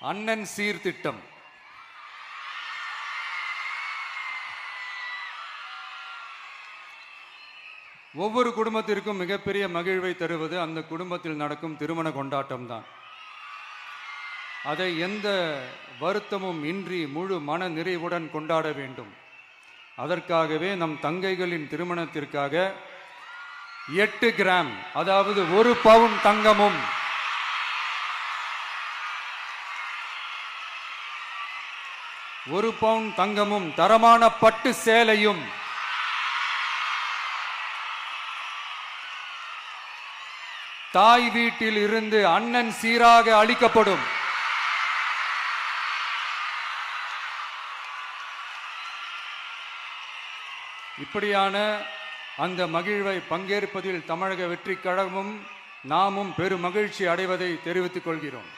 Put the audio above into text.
அண்ணன் சீர்திட்டம். ஒவ்வொரு குடும்பத்திற்கும் மிகப்பெரிய மகிழ்வை தருவது அந்த குடும்பத்தில் நடக்கும் திருமண கொண்டாட்டம் தான். அதை எந்த வருத்தமும் இன்றி முழு மன நிறைவுடன் கொண்டாட வேண்டும். அதற்காகவே நம் தங்கைகளின் திருமணத்திற்காக 8 கிராம், அதாவது 1 பவுன் தங்கமும் 1 பவுன் தங்கமும் தரமான பட்டு சேலையும் தாய் வீட்டில் இருந்து அண்ணன் சீராக அளிக்கப்படும். இப்படியான அந்த மகிழ்வை பங்கேற்பதில் தமிழக வெற்றிக் கழகமும் நாமும் பெரும் மகிழ்ச்சி அடைவதை தெரிவித்துக் கொள்கிறோம்.